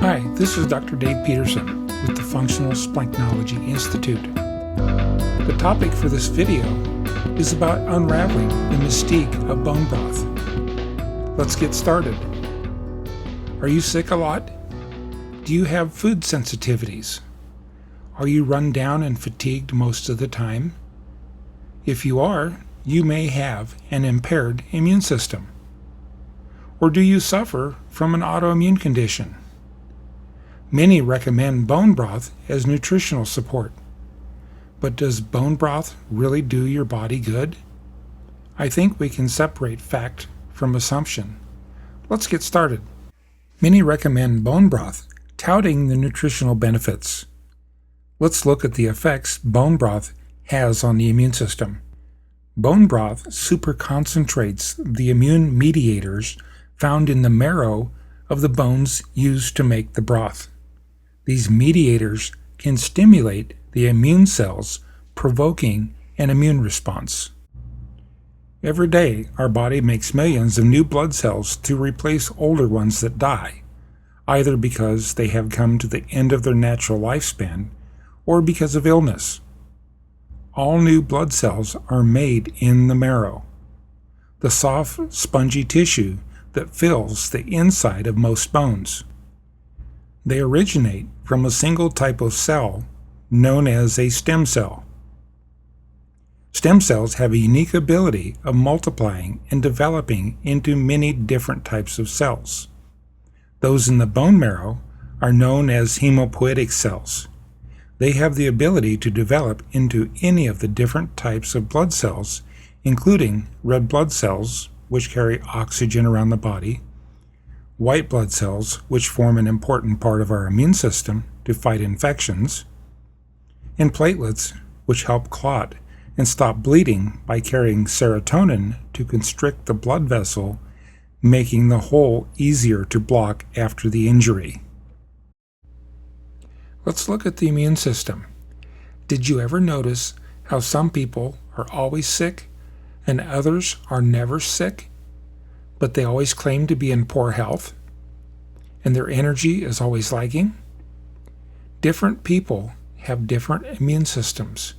Hi, this is Dr. Dave Peterson with the Functional Splanknology Institute. The topic for this video is about unraveling the mystique of bone broth. Let's get started. Are you sick a lot? Do you have food sensitivities? Are you run down and fatigued most of the time? If you are, you may have an impaired immune system. Or do you suffer from an autoimmune condition? Many recommend bone broth as nutritional support. But does bone broth really do your body good? I think we can separate fact from assumption. Let's get started. Many recommend bone broth, touting the nutritional benefits. Let's look at the effects bone broth has on the immune system. Bone broth superconcentrates the immune mediators found in the marrow of the bones used to make the broth. These mediators can stimulate the immune cells, provoking an immune response. Every day, our body makes millions of new blood cells to replace older ones that die, either because they have come to the end of their natural lifespan or because of illness. All new blood cells are made in the marrow, the soft, spongy tissue that fills the inside of most bones. They originate from a single type of cell known as a stem cell. Stem cells have a unique ability of multiplying and developing into many different types of cells. Those in the bone marrow are known as hemopoietic cells. They have the ability to develop into any of the different types of blood cells, including red blood cells, which carry oxygen around the body, white blood cells, which form an important part of our immune system to fight infections, and platelets, which help clot and stop bleeding by carrying serotonin to constrict the blood vessel, making the hole easier to block after the injury. Let's look at the immune system. Did you ever notice how some people are always sick and others are never sick, but they always claim to be in poor health, and their energy is always lagging? Different people have different immune systems.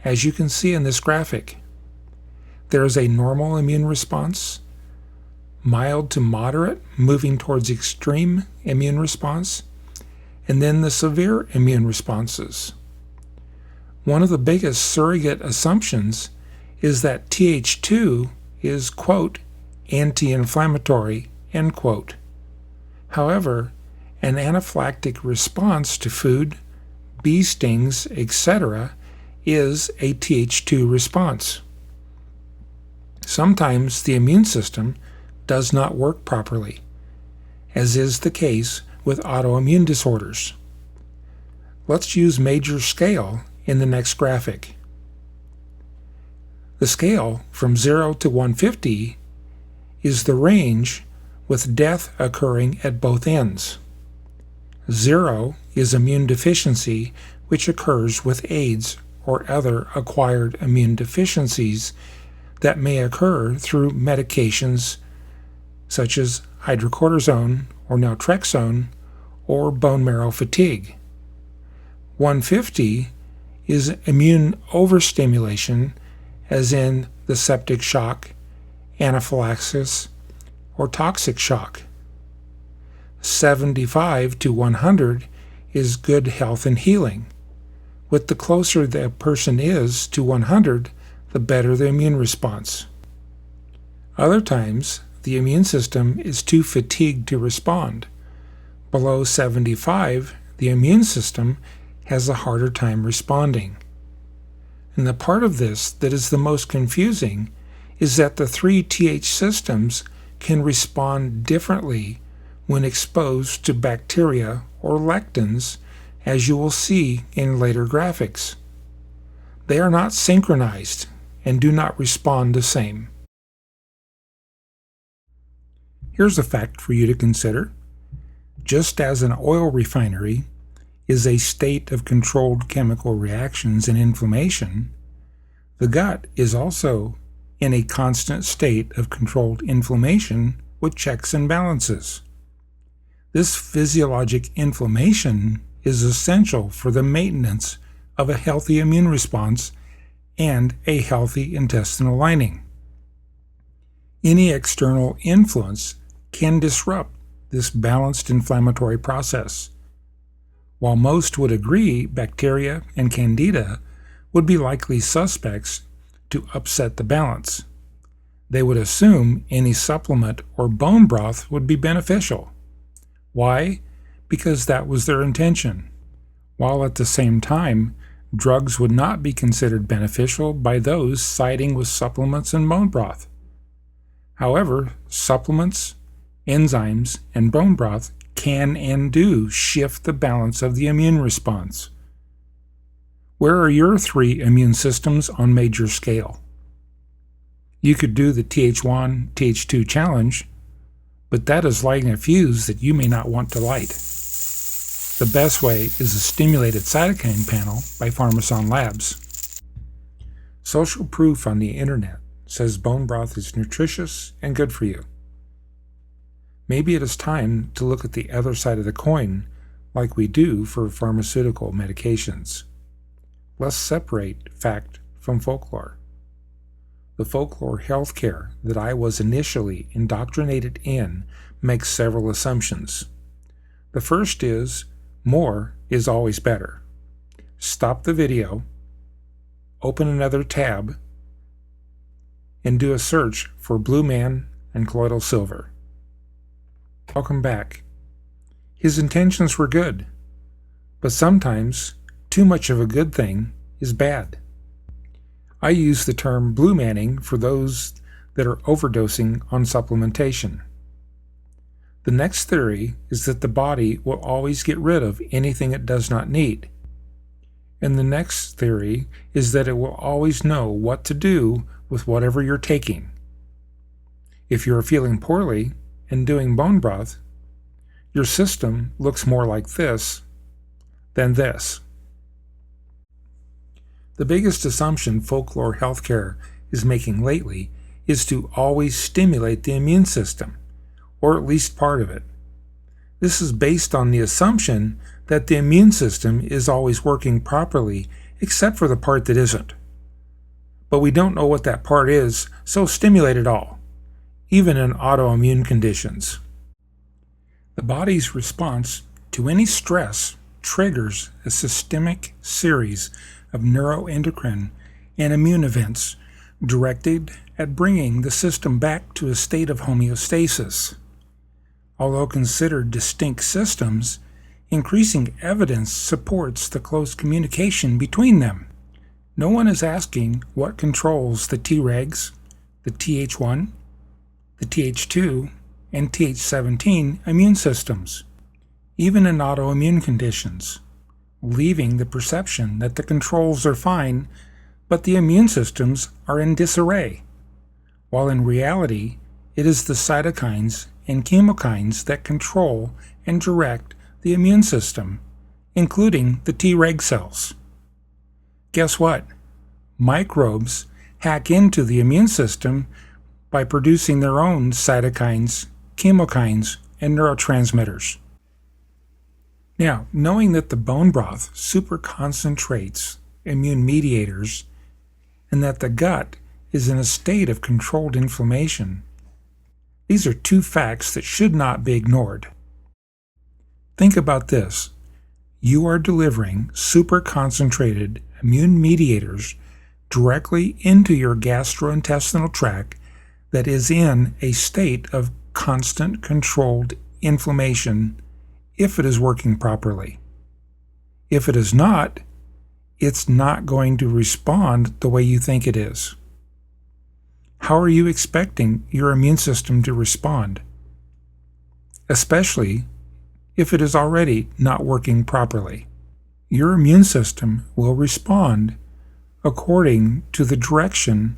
As you can see in this graphic, there is a normal immune response, mild to moderate, moving towards extreme immune response, and then the severe immune responses. One of the biggest surrogate assumptions is that Th2 is, quote, anti-inflammatory, end quote. However, an anaphylactic response to food, bee stings, etc. is a Th2 response. Sometimes the immune system does not work properly, as is the case with autoimmune disorders. Let's use major scale in the next graphic. The scale from 0 to 150 is the range with death occurring at both ends. 0 is immune deficiency, which occurs with AIDS or other acquired immune deficiencies that may occur through medications such as hydrocortisone or naltrexone or bone marrow fatigue. 150 is immune overstimulation, as in the septic shock, anaphylaxis, or toxic shock. 75 to 100 is good health and healing. With the closer the person is to 100, the better the immune response. Other times, the immune system is too fatigued to respond. Below 75, the immune system has a harder time responding. And the part of this that is the most confusing is that the three Th systems can respond differently when exposed to bacteria or lectins, as you will see in later graphics. They are not synchronized and do not respond the same. Here's a fact for you to consider. Just as an oil refinery is a state of controlled chemical reactions and inflammation, the gut is also in a constant state of controlled inflammation with checks and balances. This physiologic inflammation is essential for the maintenance of a healthy immune response and a healthy intestinal lining. Any external influence can disrupt this balanced inflammatory process. While most would agree bacteria and candida would be likely suspects to upset the balance, they would assume any supplement or bone broth would be beneficial. Why? Because that was their intention, while at the same time, drugs would not be considered beneficial by those siding with supplements and bone broth. However, supplements, enzymes, and bone broth can and do shift the balance of the immune response. Where are your 3 immune systems on major scale? You could do the Th1, Th2 challenge, but that is lighting a fuse that you may not want to light. The best way is a stimulated cytokine panel by Pharmason Labs. Social proof on the internet says bone broth is nutritious and good for you. Maybe it is time to look at the other side of the coin like we do for pharmaceutical medications. Let's separate fact from folklore. The folklore healthcare that I was initially indoctrinated in makes several assumptions. The first is, more is always better. Stop the video, open another tab, and do a search for Blue Man and colloidal silver. Welcome back. His intentions were good, but sometimes too much of a good thing is bad. I use the term blue manning for those that are overdosing on supplementation. The next theory is that the body will always get rid of anything it does not need. And the next theory is that it will always know what to do with whatever you're taking. If you're feeling poorly and doing bone broth, your system looks more like this than this. The biggest assumption folklore healthcare is making lately is to always stimulate the immune system, or at least part of it. This is based on the assumption that the immune system is always working properly except for the part that isn't. But we don't know what that part is, so stimulate it all, even in autoimmune conditions. The body's response to any stress triggers a systemic series of neuroendocrine and immune events directed at bringing the system back to a state of homeostasis. Although considered distinct systems, increasing evidence supports the close communication between them. No one is asking what controls the Tregs, the Th1, the Th2, and Th17 immune systems, even in autoimmune conditions, leaving the perception that the controls are fine, but the immune systems are in disarray, while in reality it is the cytokines and chemokines that control and direct the immune system, including the Treg cells. Guess what? Microbes hack into the immune system by producing their own cytokines, chemokines, and neurotransmitters. Now, knowing that the bone broth super concentrates immune mediators and that the gut is in a state of controlled inflammation, these are 2 facts that should not be ignored. Think about this. You are delivering super concentrated immune mediators directly into your gastrointestinal tract that is in a state of constant controlled inflammation if it is working properly. If it is not, it's not going to respond the way you think it is. How are you expecting your immune system to respond? Especially if it is already not working properly. Your immune system will respond according to the direction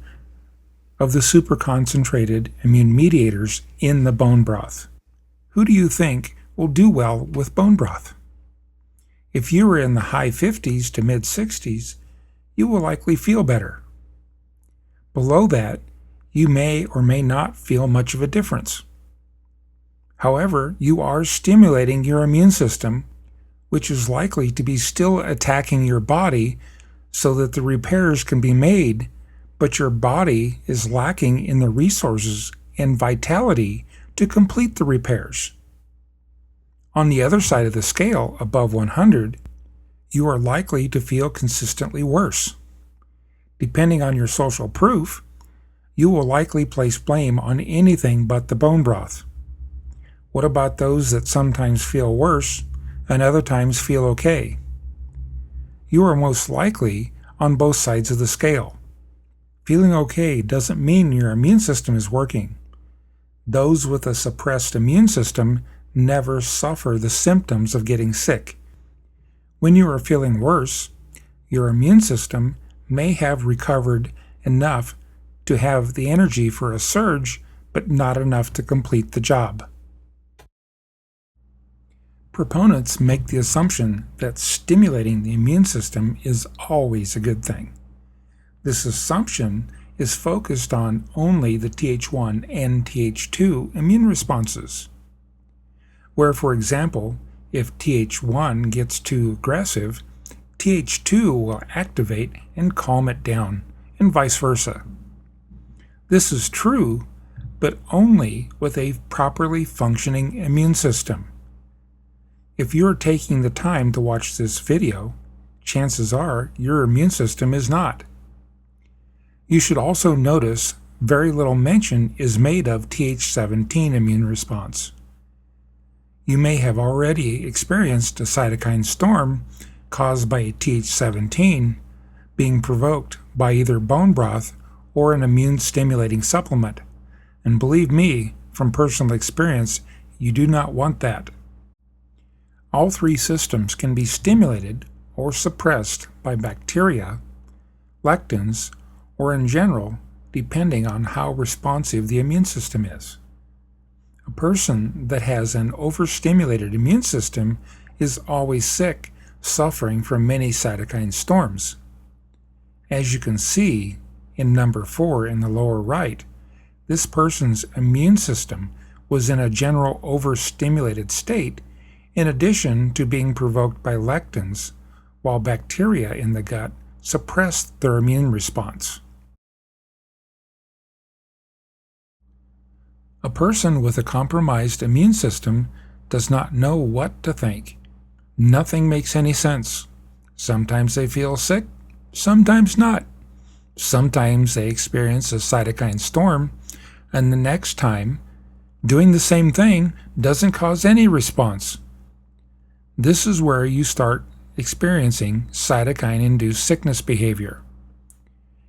of the superconcentrated immune mediators in the bone broth. Who do you think will do well with bone broth? If you are in the high 50s to mid 60s, you will likely feel better. Below that, you may or may not feel much of a difference. However, you are stimulating your immune system, which is likely to be still attacking your body so that the repairs can be made, but your body is lacking in the resources and vitality to complete the repairs. On the other side of the scale, above 100, you are likely to feel consistently worse. Depending on your social proof, you will likely place blame on anything but the bone broth. What about those that sometimes feel worse and other times feel okay? You are most likely on both sides of the scale. Feeling okay doesn't mean your immune system is working. Those with a suppressed immune system never suffer the symptoms of getting sick. When you are feeling worse, your immune system may have recovered enough to have the energy for a surge, but not enough to complete the job. Proponents make the assumption that stimulating the immune system is always a good thing. This assumption is focused on only the Th1 and Th2 immune responses, where, for example, if Th1 gets too aggressive, Th2 will activate and calm it down, and vice versa. This is true, but only with a properly functioning immune system. If you're taking the time to watch this video, chances are your immune system is not. You should also notice very little mention is made of Th17 immune response. You may have already experienced a cytokine storm caused by Th17 being provoked by either bone broth or an immune-stimulating supplement. And believe me, from personal experience, you do not want that. All three systems can be stimulated or suppressed by bacteria, lectins, or in general, depending on how responsive the immune system is. A person that has an overstimulated immune system is always sick, suffering from many cytokine storms. As you can see in number 4 in the lower right, this person's immune system was in a general overstimulated state in addition to being provoked by lectins, while bacteria in the gut suppressed their immune response. A person with a compromised immune system does not know what to think. Nothing makes any sense. Sometimes they feel sick, sometimes not. Sometimes they experience a cytokine storm, and the next time, doing the same thing doesn't cause any response. This is where you start experiencing cytokine-induced sickness behavior.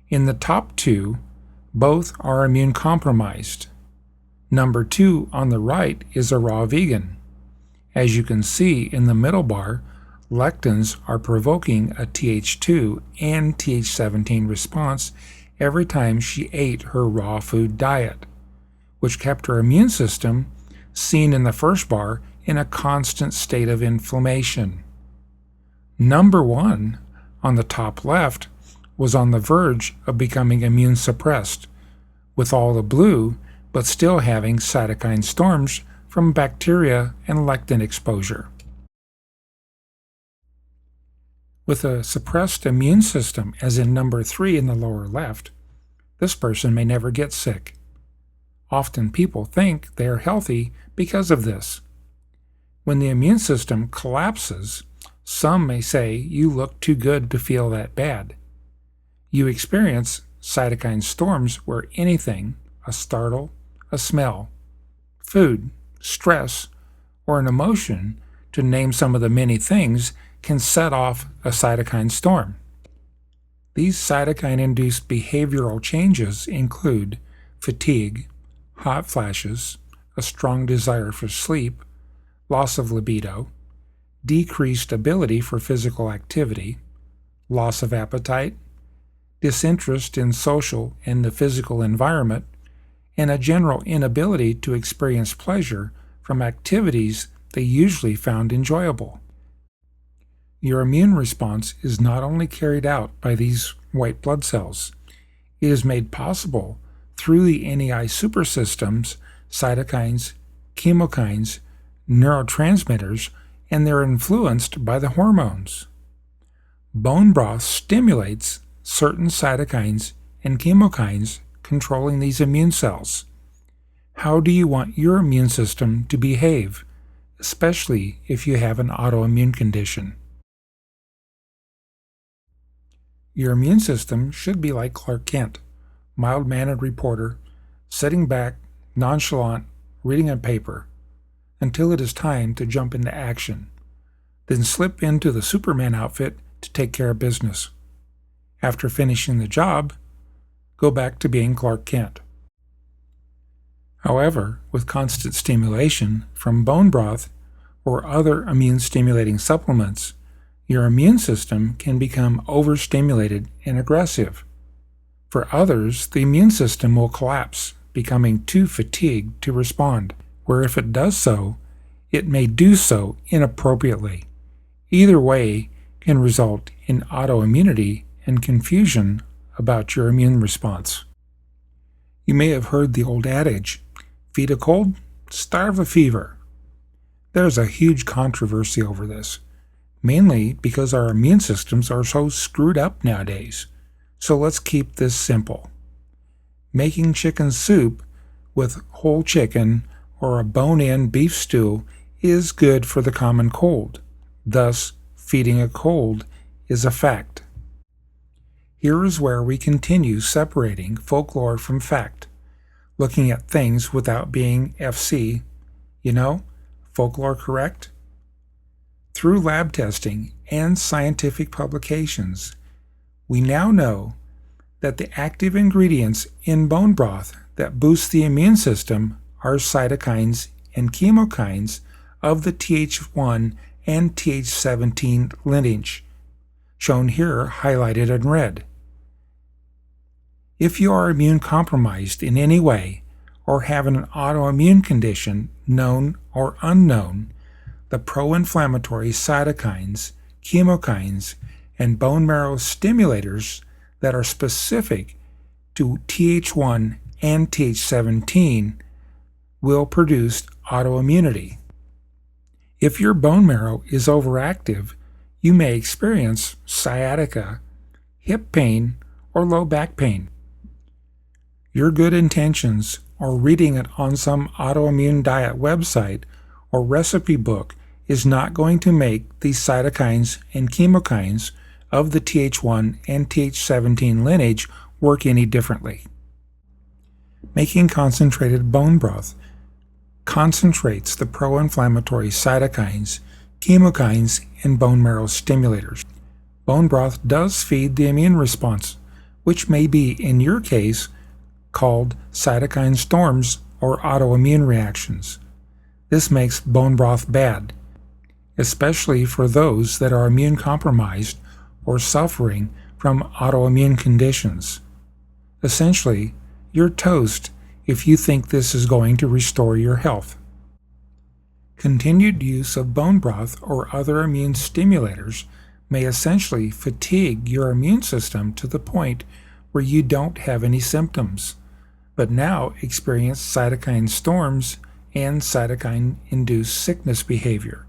In the top two, both are immune compromised. Number 2 on the right is a raw vegan. As you can see in the middle bar, lectins are provoking a Th2 and Th17 response every time she ate her raw food diet, which kept her immune system, seen in the first bar, in a constant state of inflammation. Number 1 on the top left was on the verge of becoming immune suppressed, with all the blue but still having cytokine storms from bacteria and lectin exposure. With a suppressed immune system, as in number 3 in the lower left, this person may never get sick. Often people think they are healthy because of this. When the immune system collapses, some may say you look too good to feel that bad. You experience cytokine storms where anything, a startle, a smell, food, stress, or an emotion, to name some of the many things, can set off a cytokine storm. These cytokine-induced behavioral changes include fatigue, hot flashes, a strong desire for sleep, loss of libido, decreased ability for physical activity, loss of appetite, disinterest in social and the physical environment, and a general inability to experience pleasure from activities they usually found enjoyable. Your immune response is not only carried out by these white blood cells, it is made possible through the NEI supersystems, cytokines, chemokines, neurotransmitters, and they're influenced by the hormones. Bone broth stimulates certain cytokines and chemokines controlling these immune cells. How do you want your immune system to behave, especially if you have an autoimmune condition? Your immune system should be like Clark Kent, mild-mannered reporter, sitting back, nonchalant, reading a paper, until it is time to jump into action, then slip into the Superman outfit to take care of business. After finishing the job, go back to being Clark Kent. However, with constant stimulation from bone broth or other immune-stimulating supplements, your immune system can become overstimulated and aggressive. For others, the immune system will collapse, becoming too fatigued to respond, where if it does so, it may do so inappropriately. Either way can result in autoimmunity and confusion about your immune response. You may have heard the old adage, feed a cold, starve a fever. There's a huge controversy over this, mainly because our immune systems are so screwed up nowadays. So let's keep this simple. Making chicken soup with whole chicken or a bone-in beef stew is good for the common cold. Thus, feeding a cold is a fact. Here is where we continue separating folklore from fact, looking at things without being FC, folklore correct? Through lab testing and scientific publications, we now know that the active ingredients in bone broth that boost the immune system are cytokines and chemokines of the Th1 and Th17 lineage, shown here highlighted in red. If you are immune compromised in any way or have an autoimmune condition, known or unknown, the pro-inflammatory cytokines, chemokines, and bone marrow stimulators that are specific to Th1 and Th17 will produce autoimmunity. If your bone marrow is overactive, you may experience sciatica, hip pain, or low back pain. Your good intentions or reading it on some autoimmune diet website or recipe book is not going to make these cytokines and chemokines of the Th1 and Th17 lineage work any differently. Making concentrated bone broth concentrates the pro-inflammatory cytokines, chemokines, and bone marrow stimulators. Bone broth does feed the immune response, which may be, in your case, called cytokine storms or autoimmune reactions. This makes bone broth bad, especially for those that are immune compromised or suffering from autoimmune conditions. Essentially, you're toast if you think this is going to restore your health. Continued use of bone broth or other immune stimulators may essentially fatigue your immune system to the point where you don't have any symptoms, but now experience cytokine storms and cytokine-induced sickness behavior.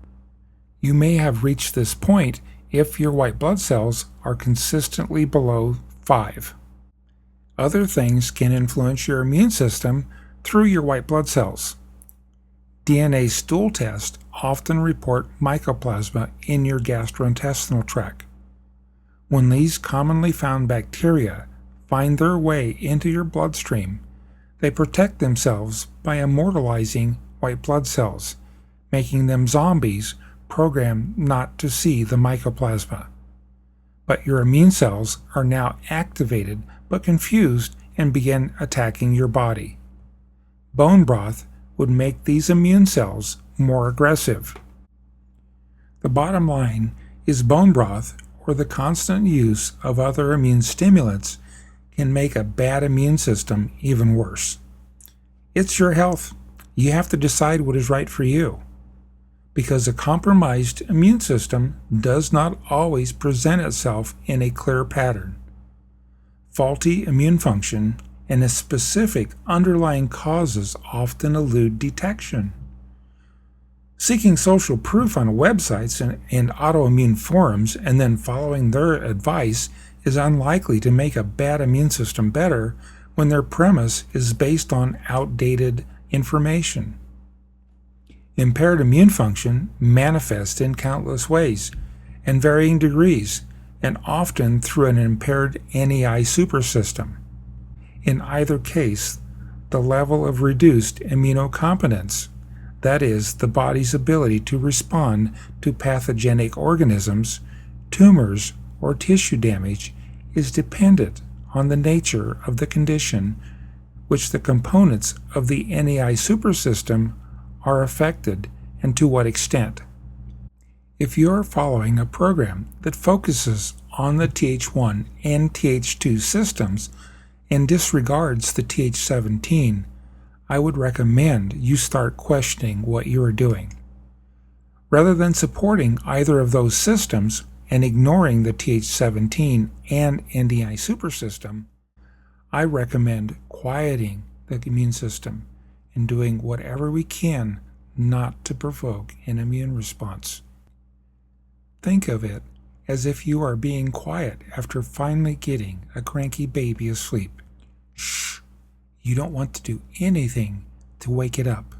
You may have reached this point if your white blood cells are consistently below 5. Other things can influence your immune system through your white blood cells. DNA stool tests often report mycoplasma in your gastrointestinal tract. When these commonly found bacteria find their way into your bloodstream, they protect themselves by immortalizing white blood cells, making them zombies programmed not to see the mycoplasma. But your immune cells are now activated but confused and begin attacking your body. Bone broth would make these immune cells more aggressive. The bottom line is bone broth or the constant use of other immune stimulants can make a bad immune system even worse. It's your health. You have to decide what is right for you, because a compromised immune system does not always present itself in a clear pattern. Faulty immune function and its specific underlying causes often elude detection. Seeking social proof on websites and autoimmune forums and then following their advice is unlikely to make a bad immune system better when their premise is based on outdated information. Impaired immune function manifests in countless ways and varying degrees, and often through an impaired NEI supersystem. In either case, the level of reduced immunocompetence, that is, the body's ability to respond to pathogenic organisms, tumors, or tissue damage, is dependent on the nature of the condition which the components of the NEI supersystem are affected and to what extent. If you are following a program that focuses on the Th1 and Th2 systems and disregards the Th17, I would recommend you start questioning what you are doing. Rather than supporting either of those systems and ignoring the Th17 and NEI supersystem, I recommend quieting the immune system and doing whatever we can not to provoke an immune response. Think of it as if you are being quiet after finally getting a cranky baby asleep. Shh! You don't want to do anything to wake it up.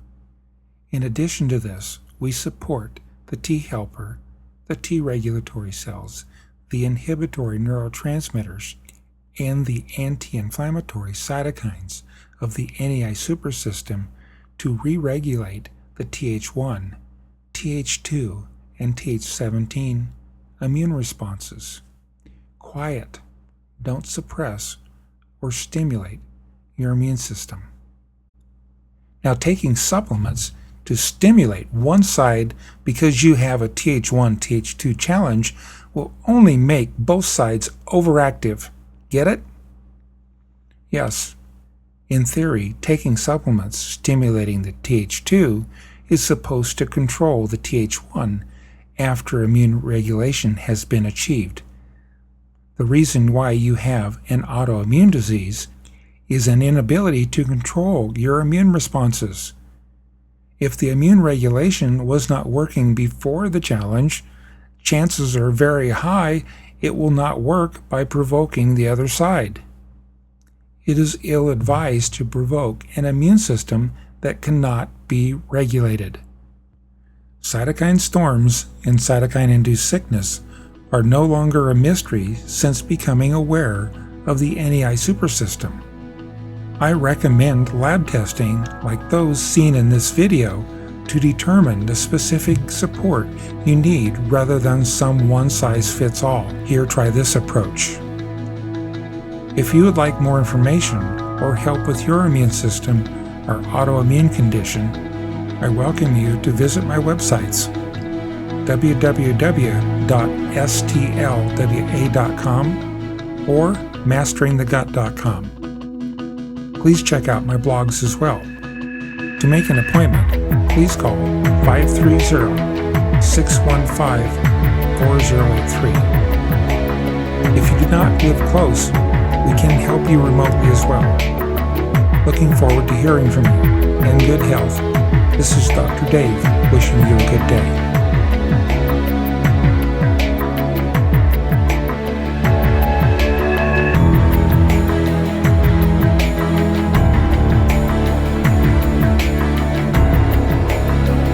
In addition to this, we support the T helper, the T regulatory cells, the inhibitory neurotransmitters, and the anti-inflammatory cytokines of the NEI supersystem to re-regulate the Th1, Th2, and Th17 immune responses. Quiet, don't suppress or stimulate your immune system. Now, taking supplements to stimulate one side because you have a Th1, Th2 challenge will only make both sides overactive. Get it? Yes. In theory, taking supplements stimulating the Th2 is supposed to control the Th1 after immune regulation has been achieved. The reason why you have an autoimmune disease is an inability to control your immune responses. If the immune regulation was not working before the challenge, chances are very high it will not work by provoking the other side. It is ill-advised to provoke an immune system that cannot be regulated. Cytokine storms and cytokine-induced sickness are no longer a mystery since becoming aware of the NEI supersystem. I recommend lab testing like those seen in this video to determine the specific support you need rather than some one-size-fits-all. Here, try this approach. If you would like more information or help with your immune system or autoimmune condition, I welcome you to visit my websites, www.stlwa.com or masteringthegut.com. Please check out my blogs as well. To make an appointment, please call 530-615-4083. If you do not live close, we can help you remotely as well. Looking forward to hearing from you and good health. This is Dr. Dave wishing you a good day.